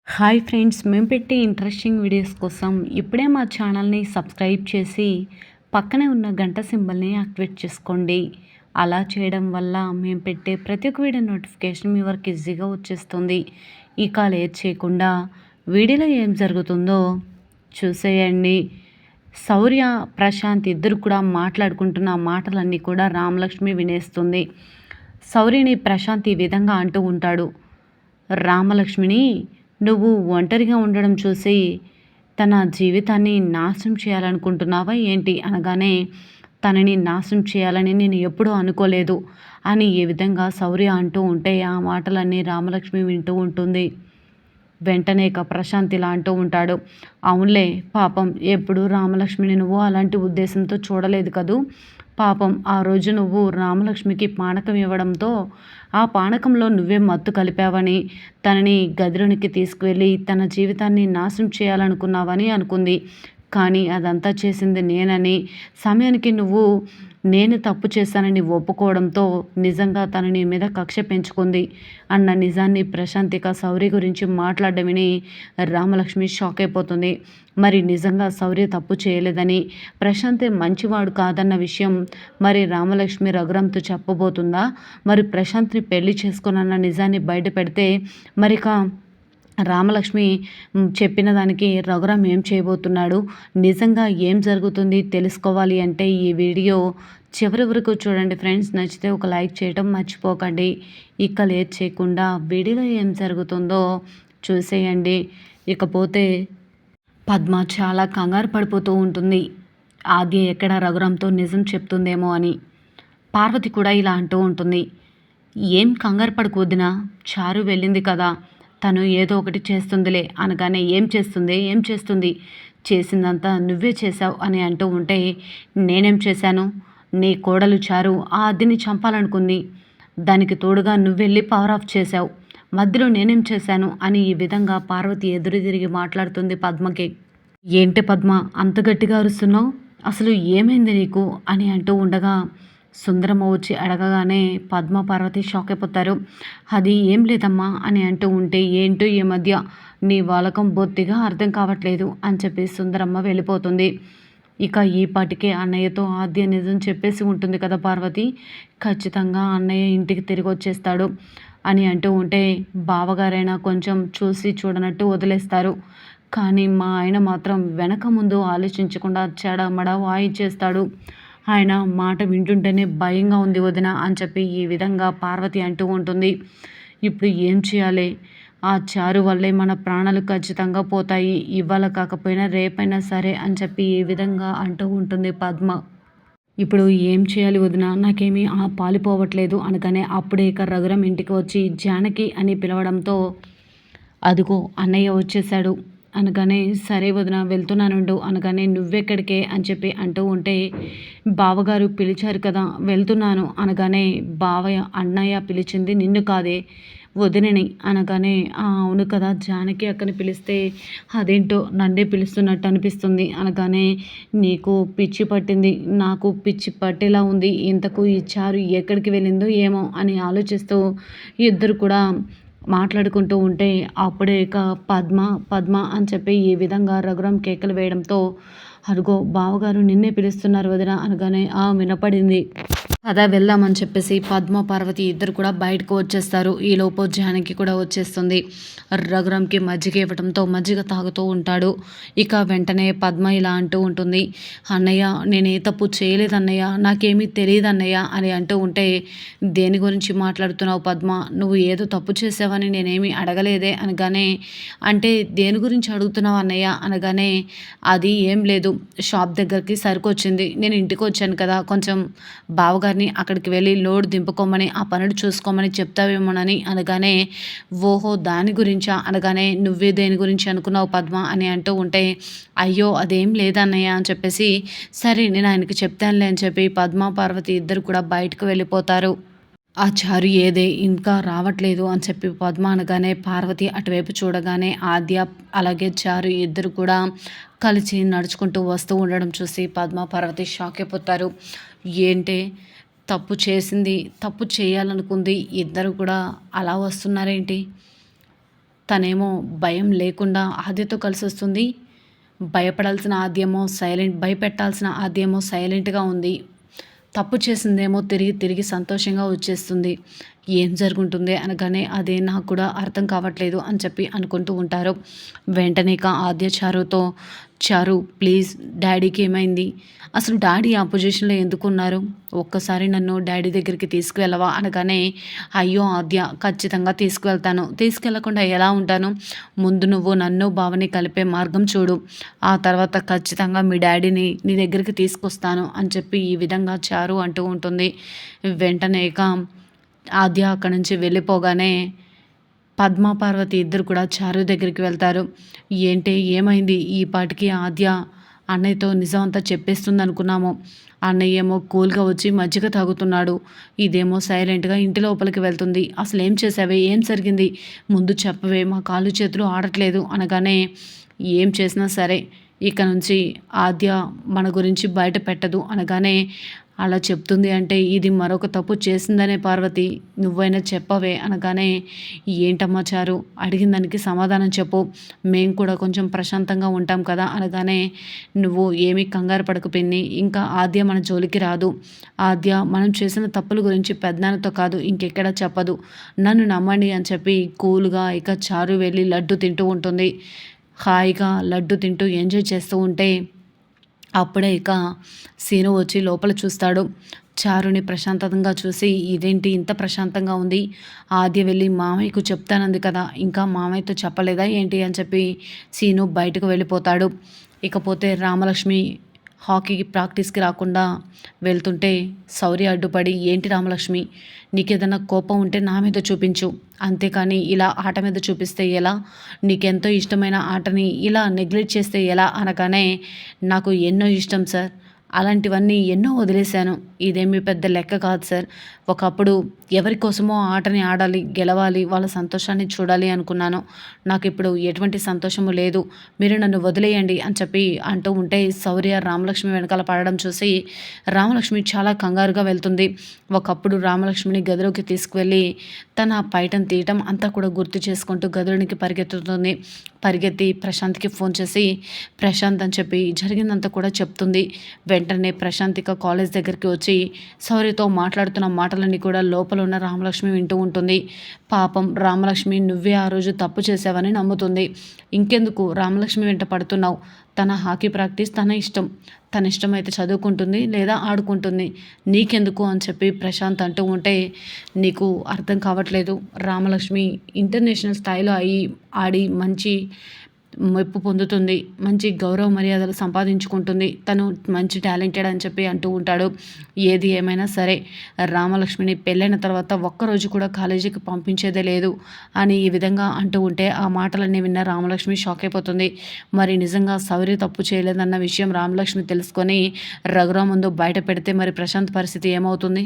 Hi friends, మేము పెట్టే interesting videos కోసం ఇప్పుడే మా ఛానల్ని సబ్స్క్రైబ్ చేసి పక్కనే ఉన్న గంట సింబల్ని యాక్టివేట్ చేసుకోండి. అలా చేయడం వల్ల మేము పెట్టే ప్రతి ఒక్క వీడియో నోటిఫికేషన్ మీ వరకు ఈజీగా వచ్చేస్తుంది. ఇక లేట్ చేయకుండా వీడియోలో ఏం జరుగుతుందో చూసేయండి. శౌర్య, ప్రశాంత్ ఇద్దరు కూడా మాట్లాడుకుంటున్న మాటలన్నీ కూడా రామలక్ష్మి వినేస్తుంది. శౌర్యని ప్రశాంత్ ఈ విధంగా అంటూ ఉంటాడు. రామలక్ష్మిని నువ్వు ఒంటరిగా ఉండడం చూసి తన జీవితాన్ని నాశనం చేయాలనుకుంటున్నావా ఏంటి అనగానే, తనని నాశనం చేయాలని నేను ఎప్పుడూ అనుకోలేదు అని ఏ విధంగా శౌర్య అంటూ ఉంటే ఆ మాటలన్నీ రామలక్ష్మి వింటూ ఉంటుంది. వెంటనే ఇక ప్రశాంత్ ఇలా అంటూ ఉంటాడు. అవునులే, పాపం ఎప్పుడు రామలక్ష్మిని నువ్వు అలాంటి ఉద్దేశంతో చూడలేదు కదూ. పాపం ఆ రోజు నువ్వు రామలక్ష్మికి పానకం ఇవ్వడంతో ఆ పానకంలో నువ్వే మత్తు కలిపావని, తనని గదిలోనికి తీసుకువెళ్ళి తన జీవితాన్ని నాశనం చేయాలనుకున్నావని అనుకుంది. కానీ అదంతా చేసింది నేనని, సమయానికి నువ్వు నేను తప్పు చేశానని ఒప్పుకోవడంతో నిజంగా తను నీ మీద కక్ష పెంచుకుంది అన్న నిజాన్ని ప్రశాంతిక శౌర్య గురించి మాట్లాడడం విని రామలక్ష్మి షాక్ అయిపోతుంది. మరి నిజంగా శౌర్య తప్పు చేయలేదని, ప్రశాంత్ మంచివాడు కాదన్న విషయం మరి రామలక్ష్మి రఘురామ్తో చెప్పబోతుందా? మరి ప్రశాంత్ని పెళ్లి చేసుకున్న నిజాన్ని బయట పెడితే మరిక రామలక్ష్మి చెప్పిన దానికి రఘురామ్ ఏం చేయబోతున్నాడు, నిజంగా ఏం జరుగుతుంది తెలుసుకోవాలి అంటే ఈ వీడియో చివరి వరకు చూడండి ఫ్రెండ్స్. నచ్చితే ఒక లైక్ చేయడం మర్చిపోకండి. ఇక లేట్ చేయకుండా వీడియోలో ఏం జరుగుతుందో చూసేయండి. ఇకపోతే పద్మ చాలా కంగారు పడిపోతూ ఉంటుంది. ఆద్య ఎక్కడ రఘురామ్తో నిజం చెప్తుందేమో అని. పార్వతి కూడా ఇలా అంటూ ఉంటుంది. ఏం కంగారు పడకు వదినా, చారు వెళ్ళింది కదా, తను ఏదో ఒకటి చేస్తుందిలే అనగానే, ఏం చేస్తుంది చేసిందంతా నువ్వే చేశావు అని అంటూ ఉంటే, నేనేం చేశాను? నీ కోడలు చారు ఆ అద్దెని చంపాలనుకుంది, దానికి తోడుగా నువ్వెళ్ళి పవర్ ఆఫ్ చేశావు, మధ్యలో నేనేం చేశాను అని ఈ విధంగా పార్వతి ఎదురు తిరిగి మాట్లాడుతుంది పద్మకి. ఏంటి పద్మ అంత గట్టిగా అరుస్తున్నావు, అసలు ఏమైంది నీకు అని అంటూ ఉండగా సుందరమ్మ వచ్చి అడగగానే పద్మ పార్వతి షాక్ అయిపోతారు. అది ఏం లేదమ్మా అని అంటూ ఉంటే, ఏంటో ఈ మధ్య నీ వాలకం బొత్తిగా అర్థం కావట్లేదు అని చెప్పి సుందరమ్మ వెళ్ళిపోతుంది. ఇక ఈ పాటికే అన్నయ్యతో ఆద్య నిజం చెప్పేసి ఉంటుంది కదా పార్వతి, ఖచ్చితంగా అన్నయ్య ఇంటికి తిరిగి వచ్చేస్తాడు అని అంటూ ఉంటే, బావగారైనా కొంచెం చూసి చూడనట్టు వదిలేస్తారు, కానీ మా ఆయన మాత్రం వెనక ముందు ఆలోచించకుండా చెడమడ వాయించేస్తాడు, ఆయన మాట వింటుంటేనే భయంగా ఉంది వదిన అని చెప్పి ఈ విధంగా పార్వతి అంటూ ఉంటుంది. ఇప్పుడు ఏం చేయాలి? ఆ చారు వల్లే మన ప్రాణాలు ఖచ్చితంగా పోతాయి, ఇవాళ కాకపోయినా రేపైనా సరే అని చెప్పి ఈ విధంగా అంటూ ఉంటుంది పద్మ. ఇప్పుడు ఏం చేయాలి వదిన, నాకేమీ పాలుపోవట్లేదు అనగానే అప్పుడే ఇక రఘురామ్ ఇంటికి వచ్చి జానకి అని పిలవడంతో, అదిగో అన్నయ్య వచ్చేసాడు అనగానే, సరే వదిన వెళ్తున్నానుండు అనగానే, నువ్వెక్కడికే అని చెప్పి అంటూ ఉంటే, బావగారు పిలిచారు కదా వెళ్తున్నాను అనగానే, బావయ్య అన్నయ్య పిలిచింది నిన్ను కాదే వదినని అనగానే, అవును కదా జానకి అక్కని పిలిస్తే అదేంటో నన్నే పిలుస్తున్నట్టు అనిపిస్తుంది అనగానే, నీకు పిచ్చి పట్టింది, నాకు పిచ్చి పట్టేలా ఉంది, ఇంతకు ఈ చారు ఎక్కడికి వెళ్ళిందో ఏమో అని ఆలోచిస్తూ ఇద్దరు కూడా మాట్లాడుకుంటూ ఉంటే, అప్పుడే ఇక పద్మ పద్మ అని చెప్పి ఈ విధంగా రఘురామ్ కేకలు వేయడంతో, అరుగో బావగారు నిన్నే పిలుస్తున్నారు వదిన అనగానే, వినపడింది, పద వెళ్దామని చెప్పేసి పద్మ పార్వతి ఇద్దరు కూడా బయటకు వచ్చేస్తారు. ఈలోపు జానకి కూడా వచ్చేస్తుంది. రఘురామ్కి మజ్జిగ ఇవ్వడంతో మజ్జిగ తాగుతూ ఉంటాడు. ఇక వెంటనే పద్మ ఇలా అంటూ ఉంటుంది, అన్నయ్య నేనే తప్పు చేయలేదన్నయ్య, నాకేమీ తెలియదు అన్నయ్య అని అంటూ ఉంటే, దేని గురించి మాట్లాడుతున్నావు పద్మ, నువ్వు ఏదో తప్పు చేసావని నేనేమీ అడగలేదే అనగానే, అంటే దేని గురించి అడుగుతున్నావు అన్నయ్య అనగానే, అది ఏం లేదు, షాప్ దగ్గరికి సరుకు వచ్చింది, నేను ఇంటికి వచ్చాను కదా, కొంచెం బావగారిని అక్కడికి వెళ్ళి లోడ్ దింపుకోమని ఆ పనులు చూసుకోమని చెప్తావేమోనని అనగానే, ఓహో దాని గురించా అనగానే, నువ్వే దేని గురించి అనుకున్నావు పద్మ అని అంటూ ఉంటే, అయ్యో అదేం లేదన్నయ్య అని చెప్పేసి, సరే నేను ఆయనకి చెప్తానులే అని చెప్పి పద్మ పార్వతి ఇద్దరు కూడా బయటకు వెళ్ళిపోతారు. ఆ చారు ఏదే ఇంకా రావట్లేదు అని చెప్పి పద్మ అనగానే, పార్వతి అటువైపు చూడగానే ఆద్య అలాగే చారు ఇద్దరు కూడా కలిసి నడుచుకుంటూ వస్తూ ఉండడం చూసి పద్మ పార్వతి షాక్ అయిపోతారు. ఏంటి తప్పు చేసింది, తప్పు చేయాలనుకుంది, ఇద్దరు కూడా అలా వస్తున్నారేంటి, తనేమో భయం లేకుండా ఆద్యతో కలిసొస్తుంది. భయపడాల్సిన ఆద్యేమో భయపెట్టాల్సిన ఆద్యేమో సైలెంట్‌గా ఉంది. తప్పు చేసిందేమో తిరిగి తిరిగి సంతోషంగా వచ్చేస్తుంది. ఏం జరుగుంటుంది అనగానే అదే నాకు కూడా అర్థం కావట్లేదు అని చెప్పి అనుకుంటూ ఉంటారు. వెంటనే ఇక ఆద్య చారుతో, చారు ప్లీజ్ డాడీకి ఏమైంది? అసలు డాడీ ఆ పొజిషన్‌లో ఎందుకున్నారు? ఒక్కసారి నన్ను డాడీ దగ్గరికి తీసుకువెళ్ళవా? అనగానే అయ్యో ఆద్య ఖచ్చితంగా తీసుకువెళ్తాను. తీసుకెళ్ళకుండా ఎలా ఉంటాను? ముందు నువ్వు నన్ను బావని కలిపే మార్గం చూడు. ఆ తర్వాత ఖచ్చితంగా మీ డాడీని నీ దగ్గరికి తీసుకొస్తాను అని చెప్పి ఈ విధంగా చారు అంటూ ఉంటుంది. వెంటనే ఇక ఆద్య అక్కడి నుంచి వెళ్ళిపోగానే పద్మ, పార్వతి ఇద్దరు కూడా చారు దగ్గరికి వెళ్తారు. ఏంటి ఏమైంది? ఈ పాటికి ఆద్య అన్నయ్యతో నిజం అంతా చెప్పేస్తుంది అనుకున్నాము. అన్నయ్య ఏమో కూల్గా వచ్చి మజ్జిగ తాగుతున్నాడు. ఇదేమో సైలెంట్గా ఇంటి లోపలికి వెళ్తుంది. అసలు ఏం చేసావే? ఏం జరిగింది? ముందు చెప్పవే, మా కాళ్ళు చేతులు ఆడట్లేదు అనగానే ఏం చేసినా సరే ఇక నుంచి ఆద్య మన గురించి బయట పెట్టదు అనగానే అలా చెప్తుంది అంటే ఇది మరొక తప్పు చేసిందనే పార్వతి, నువ్వైనా చెప్పవే అనగానే ఏంటమ్మా చారు, అడిగిన దానికి సమాధానం చెప్పు, మేము కూడా కొంచెం ప్రశాంతంగా ఉంటాం కదా అనగానే నువ్వు ఏమీ కంగారు పడకు పిన్ని, ఇంకా ఆద్య మన జోలికి రాదు. ఆద్య మనం చేసిన తప్పుల గురించి పెద్దనాన్నతో కాదు ఇంకెక్కడా చెప్పదు, నన్ను నమ్మండి అని చెప్పి కూల్గా ఇక చారు వెళ్ళి లడ్డు తింటూ ఉంటుంది. హాయిగా లడ్డు తింటూ ఎంజాయ్ చేస్తూ ఉంటే అప్పుడే ఇక సీను వచ్చి లోపల చూస్తాడు. చారుని ప్రశాంతంగా చూసి ఇదేంటి ఇంత ప్రశాంతంగా ఉంది? ఆద్య వెళ్ళి మామయ్యకు చెప్తానంది కదా, ఇంకా మామయ్యతో చెప్పలేదా ఏంటి అని చెప్పి సీను బయటకు వెళ్ళిపోతాడు. ఇకపోతే రామలక్ష్మి హాకీకి ప్రాక్టీస్కి రాకుండా వెళ్తుంటే శౌర్య అడ్డుపడి ఏంటి రామలక్ష్మి, నీకేదన్నా కోపం ఉంటే నా మీద చూపించు, అంతేకాని ఇలా ఆట మీద చూపిస్తే ఎలా? నీకెంతో ఇష్టమైన ఆటని ఇలా నెగ్లెక్ట్ చేస్తే ఎలా అనగానే నాకు ఎన్నో ఇష్టం సార్, అలాంటివన్నీ ఎన్నో వదిలేశాను, ఇదేమీ పెద్ద లెక్క కాదు సార్. ఒకప్పుడు ఎవరి కోసమో ఆటని ఆడాలి, గెలవాలి, వాళ్ళ సంతోషాన్ని చూడాలి అనుకున్నాను. నాకు ఇప్పుడు ఎటువంటి సంతోషము లేదు, మీరు నన్ను వదిలేయండి అని చెప్పి అంటూ ఉంటే శౌర్య రామలక్ష్మి వెనకాల పడడం చూసి రామలక్ష్మి చాలా కంగారుగా వెళ్తుంది. ఒకప్పుడు రామలక్ష్మిని గదిలోకి తీసుకువెళ్ళి తన పైటను తీయటం అంతా కూడా గుర్తు చేసుకుంటూ గదిలోనికి పరిగెత్తుతుంది. పరిగెత్తి ప్రశాంత్కి ఫోన్ చేసి ప్రశాంత్ అని చెప్పి జరిగిందంతా కూడా చెప్తుంది. వెంటనే ప్రశాంత్ ఇక కాలేజ్ దగ్గరికి వచ్చి శౌర్యతో మాట్లాడుతున్న మాటలన్నీ కూడా లోపల ఉన్న రామలక్ష్మి వింటూ ఉంటుంది. పాపం రామలక్ష్మి నువ్వే ఆ రోజు తప్పు చేసావని నమ్ముతుంది. ఇంకెందుకు రామలక్ష్మి వెంట పడుతున్నావు? తన హాకీ ప్రాక్టీస్ తన ఇష్టం, తన ఇష్టమైతే చదువుకుంటుంది లేదా ఆడుకుంటుంది, నీకెందుకు అని చెప్పి ప్రశాంత్ అంటూ ఉంటే నీకు అర్థం కావట్లేదు, రామలక్ష్మి ఇంటర్నేషనల్ స్థాయిలో ఆడి మంచి మెప్పు పొందుతుంది, మంచి గౌరవ మర్యాదలు సంపాదించుకుంటుంది, తను మంచి టాలెంటెడ్ అని చెప్పి అంటూ ఉంటాడు. ఏది ఏమైనా సరే రామలక్ష్మిని పెళ్ళైన తర్వాత ఒక్కరోజు కూడా కాలేజీకి పంపించేదే లేదు అని ఈ విధంగా అంటూ ఉంటే ఆ మాటలన్నీ విన్న రామలక్ష్మి షాక్ అయిపోతుంది. మరి నిజంగా శౌర్య తప్పు చేయలేదన్న విషయం రామలక్ష్మి తెలుసుకొని రఘురామ్ ముందు బయట పెడితే మరి ప్రశాంత్ పరిస్థితి ఏమవుతుంది?